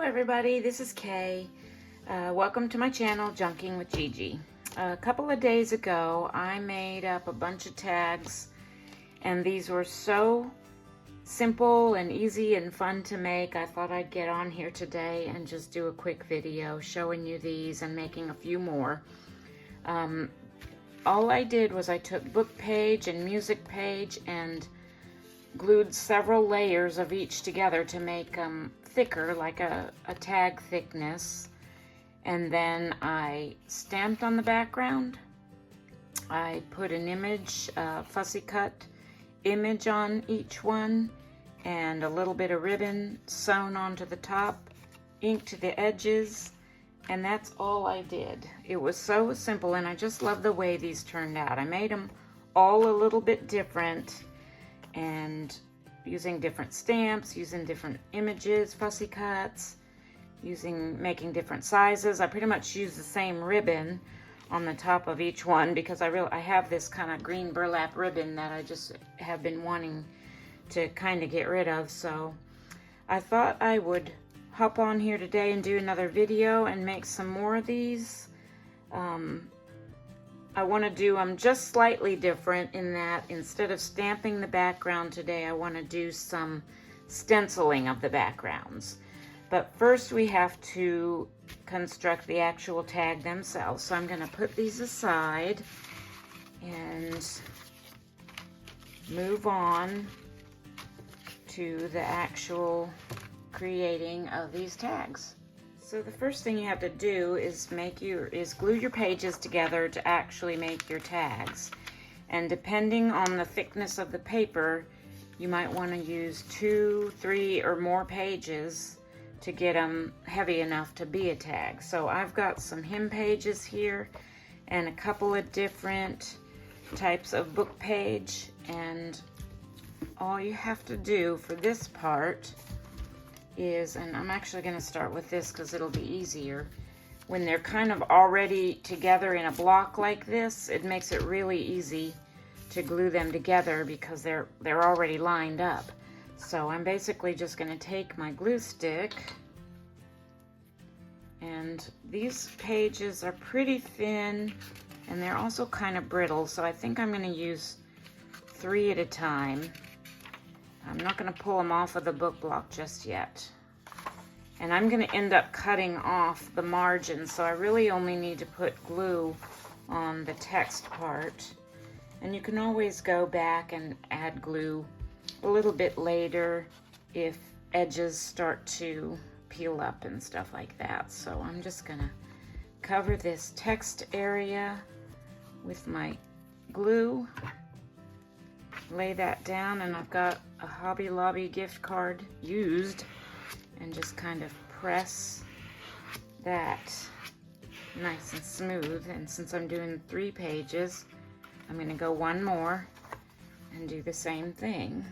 everybody, this is Kay. Welcome to my channel, Junking with Gigi. A couple of days ago, I made up a bunch of tags, and these were so simple and easy and fun to make. I thought I'd get on here today and just do a quick video showing you these and making a few more. All I did was I took book page and music page and glued several layers of each together to make them thicker, like a tag thickness. And then I stamped on the background. I put an image, fussy cut image on each one, and a little bit of ribbon sewn onto the top, ink to the edges, and that's all I did. It was so simple, and I just love the way these turned out. I made them all a little bit different, and using different stamps, using different images, fussy cuts, making different sizes. I pretty much use the same ribbon on the top of each one because I have this kind of green burlap ribbon that I just have been wanting to kind of get rid of. So I thought I would hop on here today and do another video and make some more of these. I want to do them just slightly different in that instead of stamping the background today, I want to do some stenciling of the backgrounds. But first we have to construct the actual tag themselves. So I'm going to put these aside and move on to the actual creating of these tags. So the first thing you have to do is glue your pages together to actually make your tags. And depending on the thickness of the paper, you might want to use 2, 3, or more pages to get them heavy enough to be a tag. So I've got some hem pages here and a couple of different types of book page, and all you have to do for this part is, and I'm actually going to start with this because it'll be easier. When they're kind of already together in a block like this, it makes it really easy to glue them together because they're already lined up. So I'm basically just going to take my glue stick, and these pages are pretty thin and they're also kind of brittle, so I think I'm going to use 3 at a time. I'm not going to pull them off of the book block just yet. And I'm going to end up cutting off the margin, so I really only need to put glue on the text part. And you can always go back and add glue a little bit later if edges start to peel up and stuff like that. So I'm just going to cover this text area with my glue. Lay that down, and I've got a Hobby Lobby gift card used, and just kind of press that nice and smooth. And since I'm doing 3 pages, I'm going to go one more and do the same thing.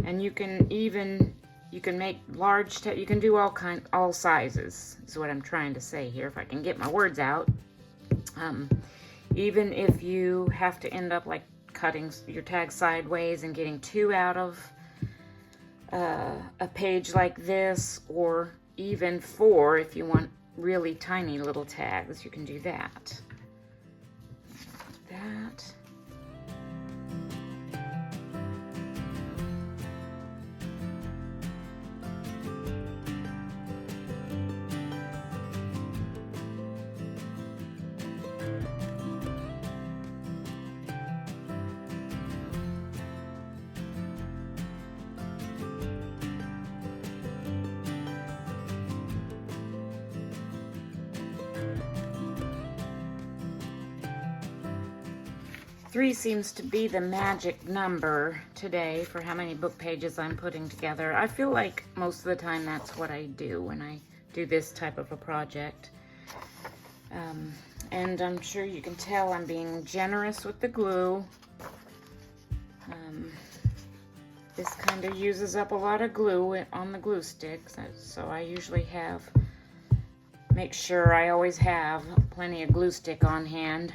And you can make large, you can do all sizes, is what I'm trying to say here, if I can get my words out. Even if you have to end up like cutting your tag sideways and getting 2 out of a page like this, or even 4 if you want really tiny little tags, you can do that. 3 seems to be the magic number today for how many book pages I'm putting together. I feel like most of the time that's what I do when I do this type of a project. And I'm sure you can tell I'm being generous with the glue. This kind of uses up a lot of glue on the glue sticks, so I usually make sure I always have plenty of glue stick on hand,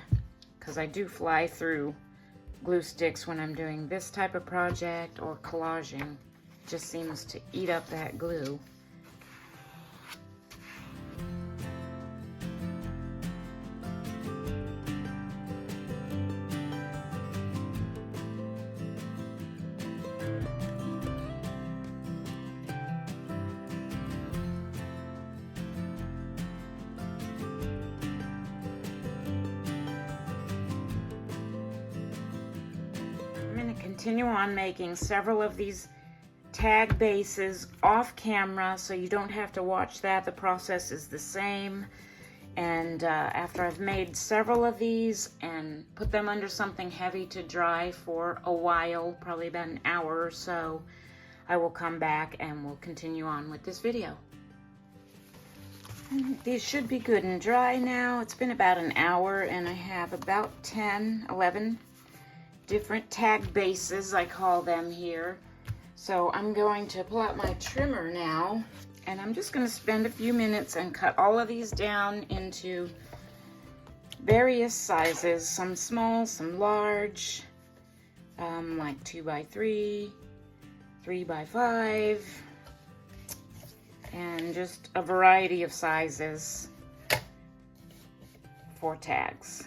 because I do fly through glue sticks when I'm doing this type of project or collaging. It just seems to eat up that glue. Continue on making several of these tag bases off camera, so you don't have to watch that. The process is the same. And after I've made several of these and put them under something heavy to dry for a while, probably about an hour or so, I will come back and we'll continue on with this video. These should be good and dry now. It's been about an hour and I have about 10, 11 different tag bases, I call them here. So I'm going to pull out my trimmer now, and I'm just going to spend a few minutes and cut all of these down into various sizes, some small, some large, like 2x3, 3x5, and just a variety of sizes for tags.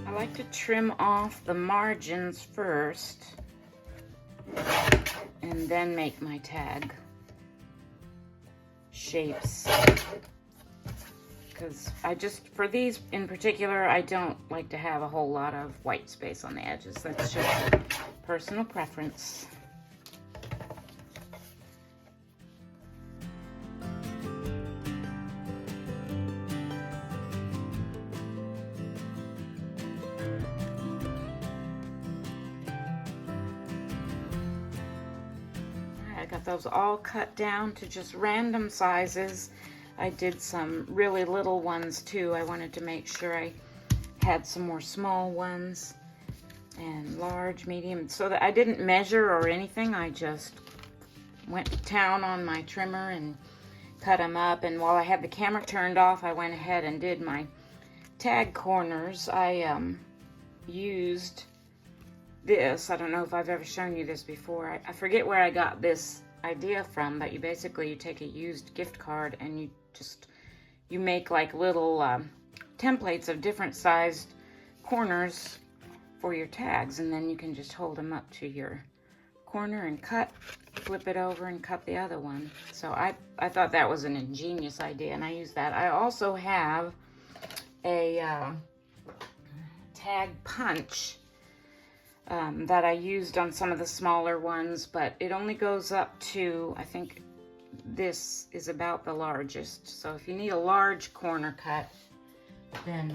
I like to trim off the margins first and then make my tag shapes, because for these in particular, I don't like to have a whole lot of white space on the edges. That's just a personal preference. Got those all cut down to just random sizes. I did some really little ones too. I wanted to make sure I had some more small ones and large, medium, so that I didn't measure or anything. I just went to town on my trimmer and cut them up. And while I had the camera turned off, I went ahead and did my tag corners. I used this. I don't know if I've ever shown you this before. I forget where I got this idea from, but you take a used gift card and you make like little templates of different sized corners for your tags, and then you can just hold them up to your corner and flip it over and cut the other one. So I thought that was an ingenious idea, and I use that. I also have a tag punch that I used on some of the smaller ones, but it only goes up to, I think this is about the largest. So if you need a large corner cut, then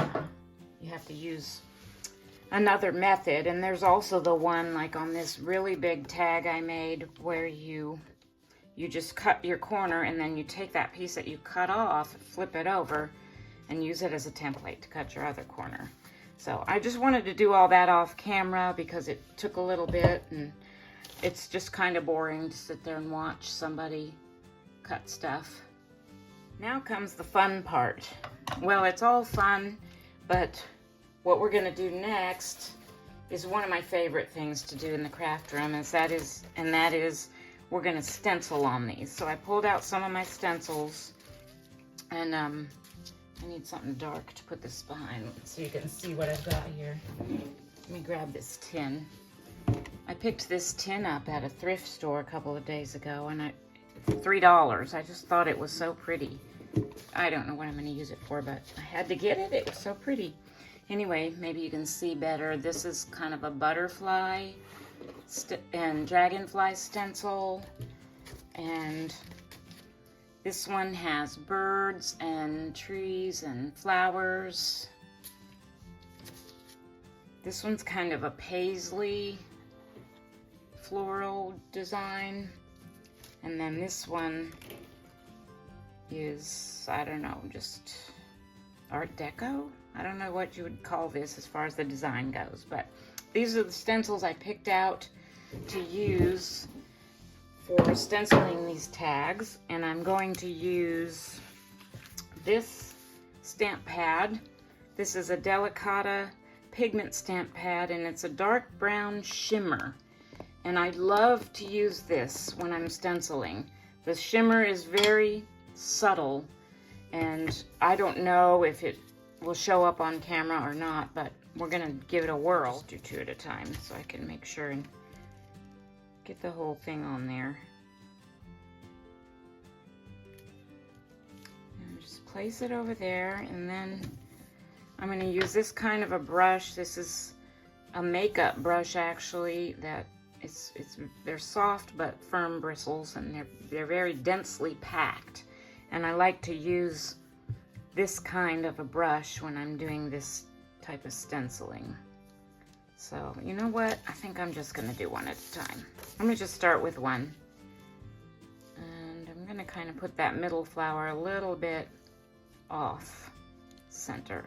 you have to use another method. And there's also the one like on this really big tag I made where you just cut your corner and then you take that piece that you cut off, flip it over, and use it as a template to cut your other corner. So I just wanted to do all that off camera because it took a little bit, and it's just kind of boring to sit there and watch somebody cut stuff. Now comes the fun part. Well, it's all fun, but what we're going to do next is one of my favorite things to do in the craft room, and that is we're going to stencil on these. So I pulled out some of my stencils, and I need something dark to put this behind so you can see what I've got here. Let me grab this tin. I picked this tin up at a thrift store a couple of days ago, and $3. I just thought it was so pretty. I don't know what I'm going to use it for, but I had to get it. It was so pretty. Anyway, maybe you can see better. This is kind of a butterfly and dragonfly stencil, and This one has birds and trees and flowers. This one's kind of a paisley floral design. And then this one is, I don't know, just Art Deco? I don't know what you would call this as far as the design goes, but these are the stencils I picked out to use for stenciling these tags. And I'm going to use this stamp pad. This is a Delicata pigment stamp pad, and it's a dark brown shimmer. And I love to use this when I'm stenciling. The shimmer is very subtle, and I don't know if it will show up on camera or not, but we're gonna give it a whirl. Do two at a time so I can make sure and get the whole thing on there. And just place it over there, and then I'm gonna use this kind of a brush. This is a makeup brush, actually, that they're soft but firm bristles, and they're very densely packed. And I like to use this kind of a brush when I'm doing this type of stenciling. So, you know what? I think I'm just gonna do one at a time. I'm gonna just start with one. And I'm gonna kind of put that middle flower a little bit off center.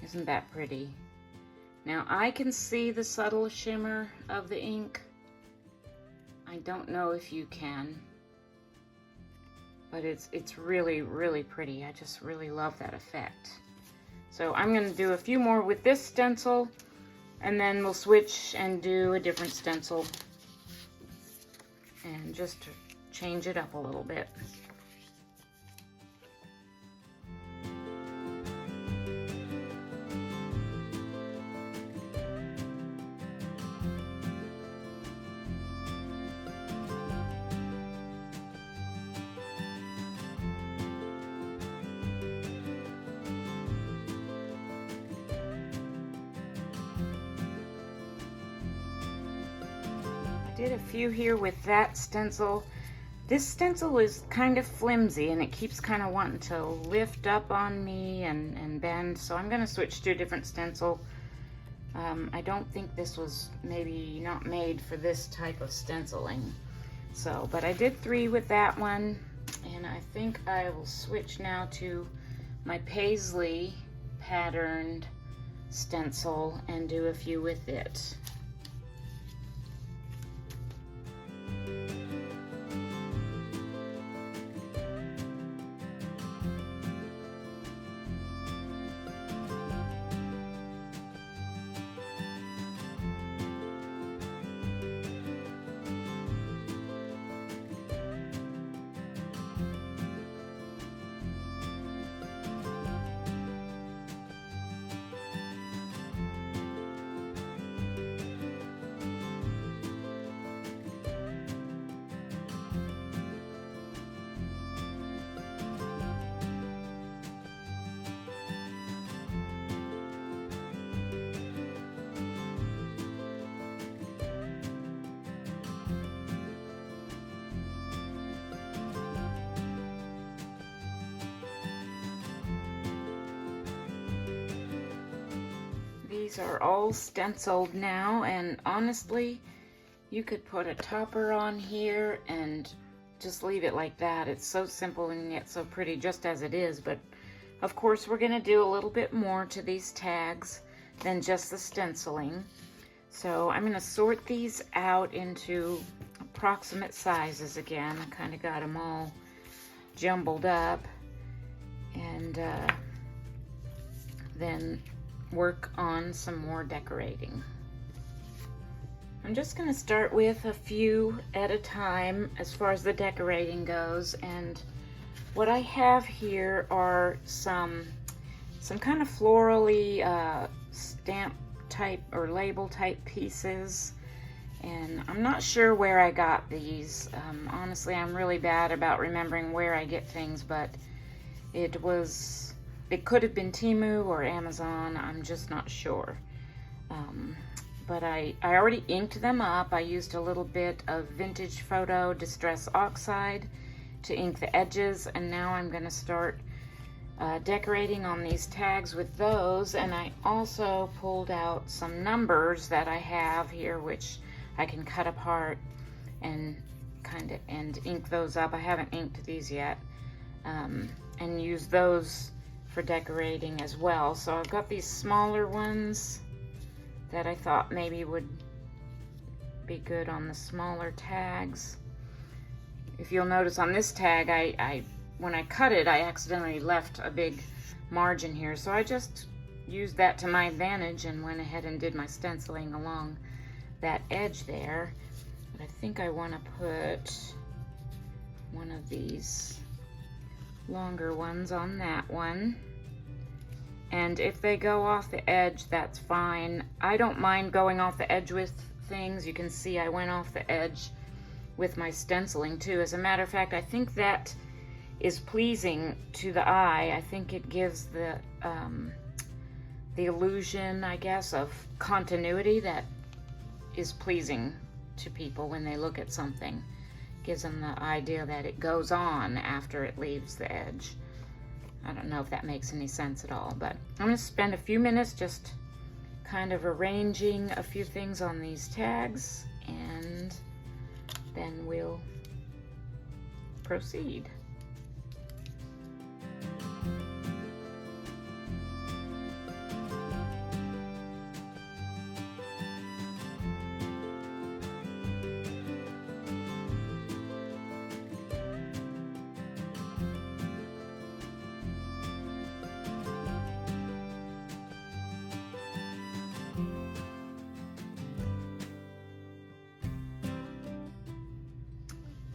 Isn't that pretty? Now I can see the subtle shimmer of the ink. I don't know if you can, but it's really, really pretty. I just really love that effect. So I'm going to do a few more with this stencil, and then we'll switch and do a different stencil, and just to change it up a little bit. Did a few here with that stencil. This stencil is kind of flimsy, and it keeps kind of wanting to lift up on me and bend, so I'm going to switch to a different stencil. I don't think this was maybe not made for this type of stenciling. So, but I did 3 with that one, and I think I will switch now to my paisley patterned stencil and do a few with it. These are all stenciled now, and honestly, you could put a topper on here and just leave it like that. It's so simple and yet so pretty just as it is, but of course we're going to do a little bit more to these tags than just the stenciling. So I'm going to sort these out into approximate sizes again. I kind of got them all jumbled up, and then work on some more decorating. I'm just going to start with a few at a time as far as the decorating goes, and what I have here are some kind of florally stamp type or label type pieces, And I'm not sure where I got these. Honestly, I'm really bad about remembering where I get things, but it could have been Temu or Amazon. I'm just not sure. But I already inked them up. I used a little bit of Vintage Photo Distress Oxide to ink the edges, and now I'm going to start decorating on these tags with those. And I also pulled out some numbers that I have here, which I can cut apart and ink those up. I haven't inked these yet, and use those for decorating as well. So I've got these smaller ones that I thought maybe would be good on the smaller tags. If you'll notice on this tag, when I cut it, I accidentally left a big margin here, so I just used that to my advantage and went ahead and did my stenciling along that edge there. But I think I want to put one of these longer ones on that one. And if they go off the edge, that's fine. I don't mind going off the edge with things. You can see I went off the edge with my stenciling too. As a matter of fact, I think that is pleasing to the eye. I think it gives the illusion, I guess, of continuity that is pleasing to people when they look at something. Gives them the idea that it goes on after it leaves the edge. I don't know if that makes any sense at all, but I'm going to spend a few minutes just kind of arranging a few things on these tags, and then we'll proceed.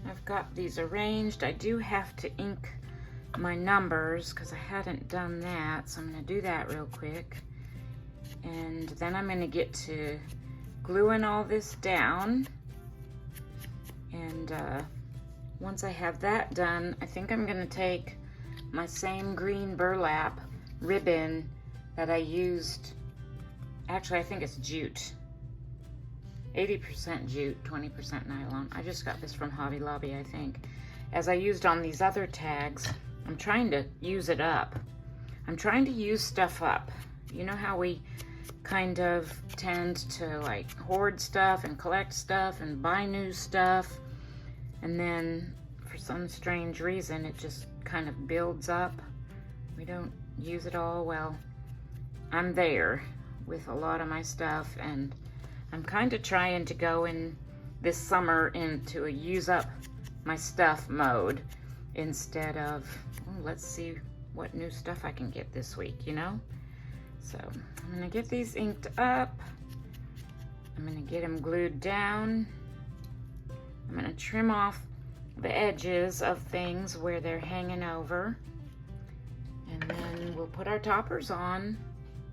I've got these arranged. I do have to ink my numbers because I hadn't done that, so I'm going to do that real quick. And then I'm going to get to gluing all this down. And once I have that done, I think I'm going to take my same green burlap ribbon that I used. Actually, I think it's jute. 80% jute, 20% nylon. I just got this from Hobby Lobby, I think. As I used on these other tags, I'm trying to use it up. I'm trying to use stuff up. You know how we kind of tend to like hoard stuff and collect stuff and buy new stuff, and then for some strange reason it just kind of builds up. We don't use it all. Well, I'm there with a lot of my stuff, and I'm kind of trying to go in this summer into a use up my stuff mode instead of, oh, let's see what new stuff I can get this week, you know? So I'm gonna get these inked up. I'm gonna get them glued down. I'm gonna trim off the edges of things where they're hanging over. And then we'll put our toppers on,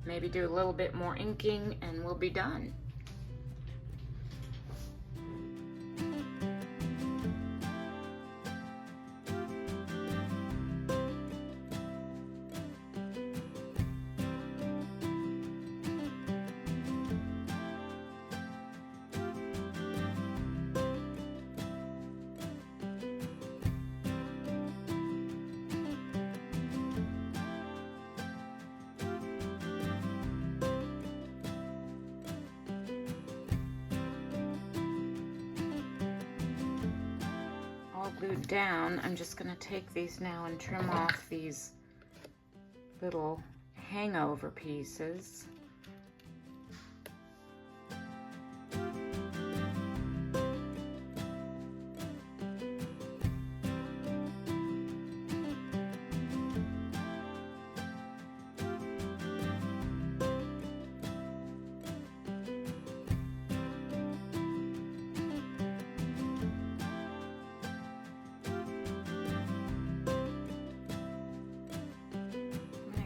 maybe do a little bit more inking, and we'll be done. Glued down, I'm just going to take these now and trim off these little hangover pieces.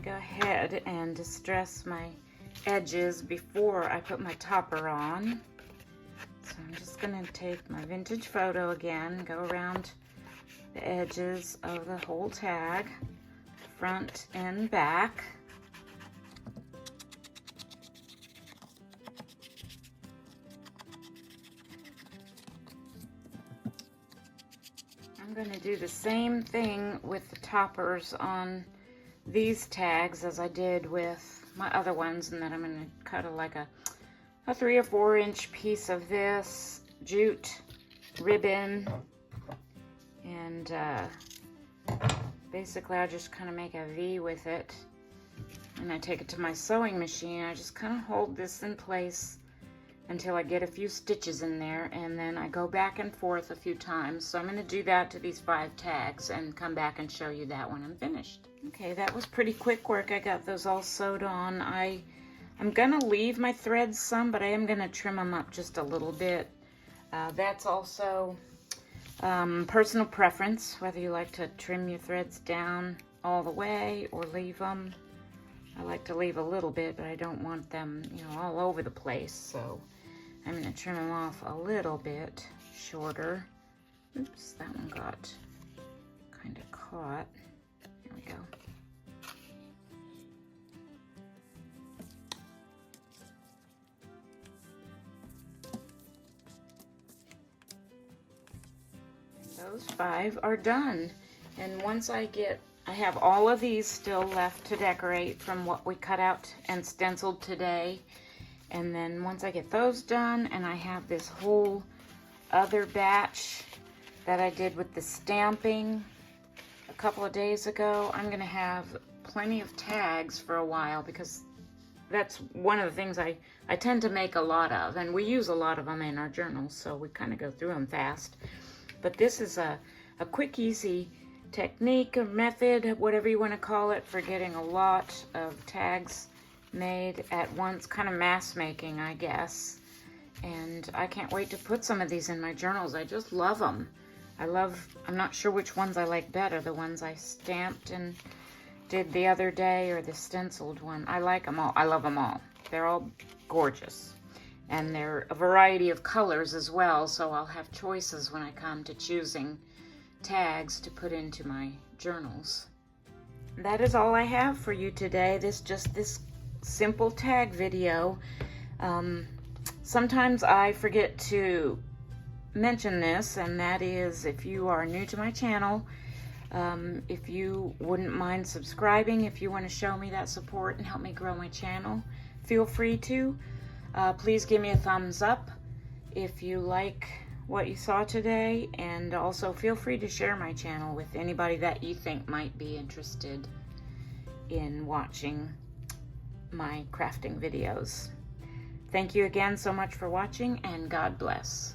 Go ahead and distress my edges before I put my topper on. So I'm going to take my vintage photo again, go around the edges of the whole tag, front and back. I'm going to do the same thing with the toppers on these tags as I did with my other ones, and then I'm going to cut like a 3 or 4 inch piece of this jute ribbon, and basically I just kind of make a V with it, and I take it to my sewing machine. I just kind of hold this in place until I get a few stitches in there, and then I go back and forth a few times. So I'm going to do that to these 5 tags and come back and show you that when I'm finished. Okay, that was pretty quick work. I got those all sewed on. I'm going to leave my threads some, but I am going to trim them up just a little bit. That's also personal preference, whether you like to trim your threads down all the way or leave them. I like to leave a little bit, but I don't want them, you know, all over the place. So I'm going to trim them off a little bit shorter. Oops, that one got kind of caught. There we go. Those 5 are done. And once I have all of these still left to decorate from what we cut out and stenciled today. And then once I get those done, and I have this whole other batch that I did with the stamping a couple of days ago, I'm going to have plenty of tags for a while, because that's one of the things I tend to make a lot of, and we use a lot of them in our journals, so we kind of go through them fast. But this is a quick, easy technique or method, whatever you want to call it, for getting a lot of tags made at once, kind of mass making, I guess. And I can't wait to put some of these in my journals. I just love them. I'm not sure which ones I like better, the ones I stamped and did the other day or the stenciled one. I like them all. I love them all. They're all gorgeous. And they're a variety of colors as well, so I'll have choices when I come to choosing tags to put into my journals. That is all I have for you today. This simple tag video. Sometimes I forget to mention this, and that is, if you are new to my channel, if you wouldn't mind subscribing, if you want to show me that support and help me grow my channel, feel free to. Please give me a thumbs up if you like what you saw today, and also feel free to share my channel with anybody that you think might be interested in watching my crafting videos. Thank you again so much for watching, and God bless.